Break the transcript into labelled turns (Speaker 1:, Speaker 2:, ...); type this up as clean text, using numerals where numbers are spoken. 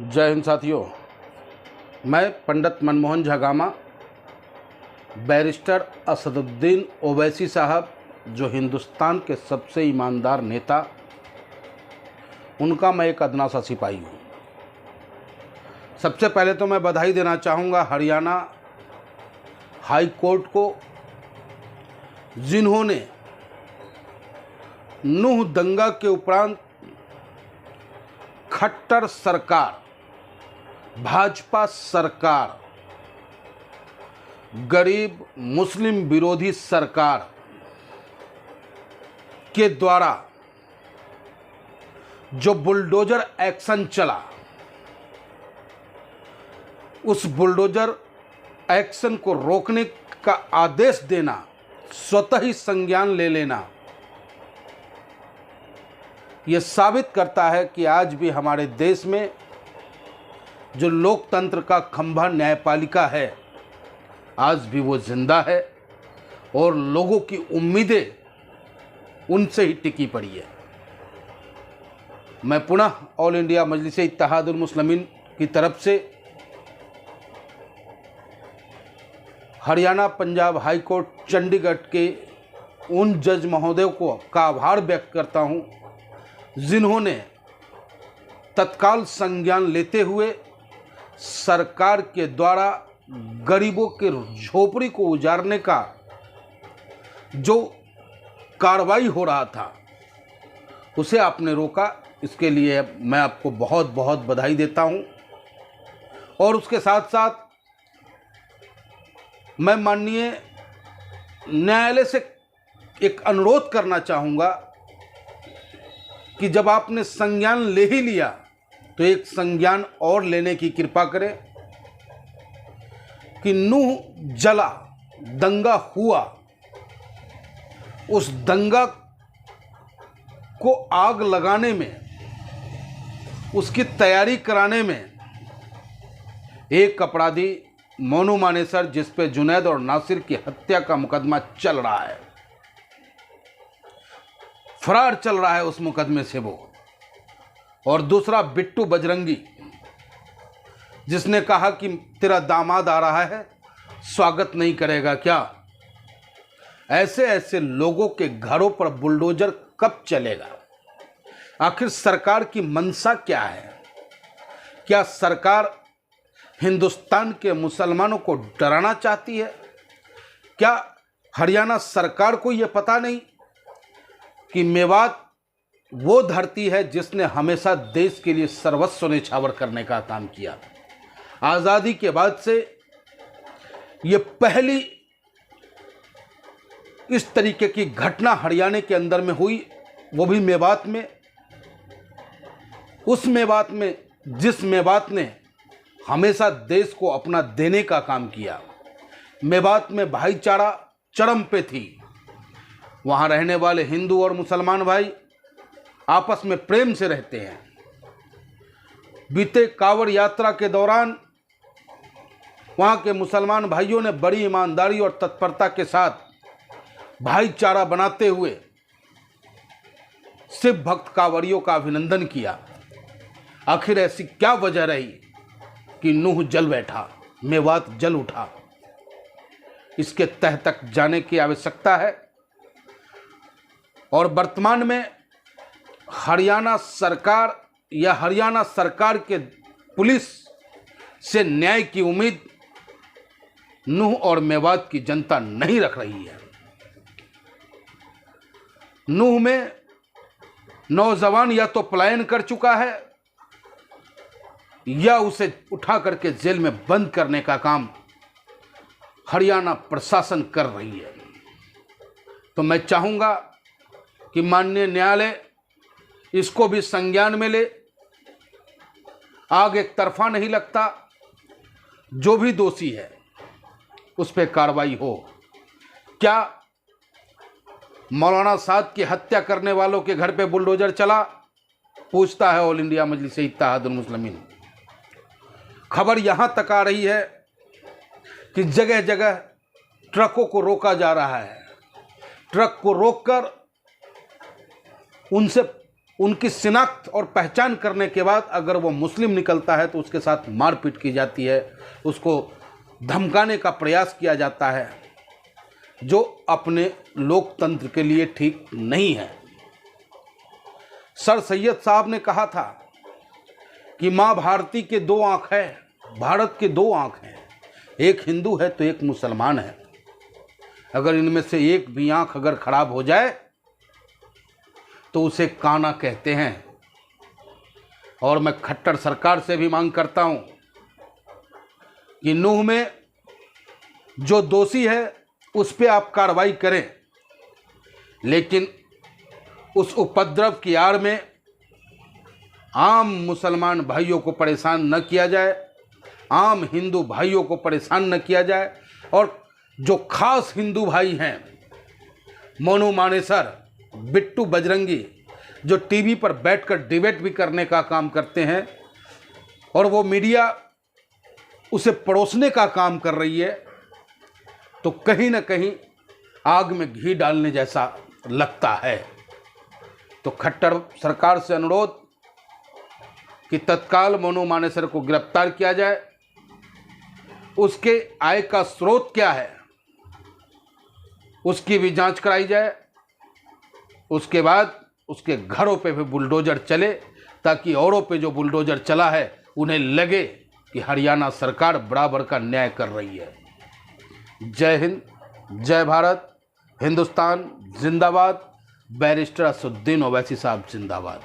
Speaker 1: जय हिंद साथियों। मैं पंडित मनमोहन झागामा, बैरिस्टर असदुद्दीन ओवैसी साहब, जो हिंदुस्तान के सबसे ईमानदार नेता, उनका मैं एक अदना सा सिपाही हूँ। सबसे पहले तो मैं बधाई देना चाहूँगा हरियाणा हाई कोर्ट को, जिन्होंने नूह दंगा के उपरांत खट्टर सरकार, भाजपा सरकार, गरीब मुस्लिम विरोधी सरकार के द्वारा जो बुलडोजर एक्शन चला, उस बुलडोजर एक्शन को रोकने का आदेश देना, स्वतः ही संज्ञान ले लेना, यह साबित करता है कि आज भी हमारे देश में जो लोकतंत्र का खंभा न्यायपालिका है, आज भी वो जिंदा है और लोगों की उम्मीदें उनसे ही टिकी पड़ी है। मैं पुनः ऑल इंडिया मजलिस-ए-इत्तेहादुल मुस्लिमीन की तरफ से हरियाणा पंजाब हाई कोर्ट चंडीगढ़ के उन जज महोदयों का आभार व्यक्त करता हूं, जिन्होंने तत्काल संज्ञान लेते हुए सरकार के द्वारा गरीबों के झोपड़ी को उजाड़ने का जो कार्रवाई हो रहा था, उसे आपने रोका। इसके लिए मैं आपको बहुत बहुत बधाई देता हूं। और उसके साथ साथ मैं माननीय न्यायालय से एक अनुरोध करना चाहूँगा कि जब आपने संज्ञान ले ही लिया तो एक संज्ञान और लेने की कृपा करें कि नूह जला, दंगा हुआ, उस दंगा को आग लगाने में, उसकी तैयारी कराने में एक अपराधी मोनू मानेसर, जिस पे जुनैद और नासिर की हत्या का मुकदमा चल रहा है, फरार चल रहा है उस मुकदमे से वो, और दूसरा बिट्टू बजरंगी, जिसने कहा कि तेरा दामाद आ रहा है, स्वागत नहीं करेगा क्या। ऐसे ऐसे लोगों के घरों पर बुलडोजर कब चलेगा? आखिर सरकार की मंशा क्या है? क्या सरकार हिंदुस्तान के मुसलमानों को डराना चाहती है? क्या हरियाणा सरकार को यह पता नहीं कि मेवात वो धरती है जिसने हमेशा देश के लिए सर्वस्व न्यौछावर करने का काम किया? आज़ादी के बाद से ये पहली इस तरीके की घटना हरियाणा के अंदर में हुई, वो भी मेवात में। उस मेवात में, जिस मेवात ने हमेशा देश को अपना देने का काम किया। मेवात में भाईचारा चरम पे थी। वहाँ रहने वाले हिंदू और मुसलमान भाई आपस में प्रेम से रहते हैं। बीते कांवड़ यात्रा के दौरान वहाँ के मुसलमान भाइयों ने बड़ी ईमानदारी और तत्परता के साथ भाईचारा बनाते हुए शिव भक्त कांवड़ियों का अभिनंदन किया। आखिर ऐसी क्या वजह रही कि नूह जल बैठा, मेवात जल उठा? इसके तह तक जाने की आवश्यकता है। और वर्तमान में हरियाणा सरकार या हरियाणा सरकार के पुलिस से न्याय की उम्मीद नूह और मेवात की जनता नहीं रख रही है। नूह में नौजवान या तो पलायन कर चुका है या उसे उठा करके जेल में बंद करने का काम हरियाणा प्रशासन कर रही है। तो मैं चाहूँगा कि माननीय न्यायालय इसको भी संज्ञान में ले। आग एक तरफा नहीं लगता, जो भी दोषी है उस पर कार्रवाई हो। क्या मौलाना साद की हत्या करने वालों के घर पे बुलडोजर चला? पूछता है ऑल इंडिया मजलिस-ए-इत्तेहादुल मुस्लिमीन। खबर यहां तक आ रही है कि जगह जगह ट्रकों को रोका जा रहा है। ट्रक को रोककर उनसे उनकी शिनाख्त और पहचान करने के बाद अगर वो मुस्लिम निकलता है तो उसके साथ मारपीट की जाती है, उसको धमकाने का प्रयास किया जाता है, जो अपने लोकतंत्र के लिए ठीक नहीं है। सर सैयद साहब ने कहा था कि माँ भारती के दो आँख है, भारत के दो आँख हैं, एक हिंदू है तो एक मुसलमान है। अगर इनमें से एक भी आँख अगर खराब हो जाए तो उसे काना कहते हैं। और मैं खट्टर सरकार से भी मांग करता हूं कि नूह में जो दोषी है उस पे आप कार्रवाई करें, लेकिन उस उपद्रव की आड़ में आम मुसलमान भाइयों को परेशान न किया जाए, आम हिंदू भाइयों को परेशान न किया जाए। और जो खास हिंदू भाई हैं, मोनू मानेसर, बिट्टू बजरंगी, जो टीवी पर बैठकर डिबेट भी करने का काम करते हैं और वो मीडिया उसे परोसने का काम कर रही है, तो कहीं ना कहीं आग में घी डालने जैसा लगता है। तो खट्टर सरकार से अनुरोध कि तत्काल मोनू मानेसर को गिरफ्तार किया जाए, उसके आय का स्रोत क्या है उसकी भी जांच कराई जाए, उसके बाद उसके घरों पे भी बुलडोजर चले, ताकि औरों पे जो बुलडोजर चला है उन्हें लगे कि हरियाणा सरकार बराबर का न्याय कर रही है। जय हिंद, जय भारत, हिंदुस्तान जिंदाबाद। बैरिस्टर असदुद्दीन ओवैसी साहब जिंदाबाद।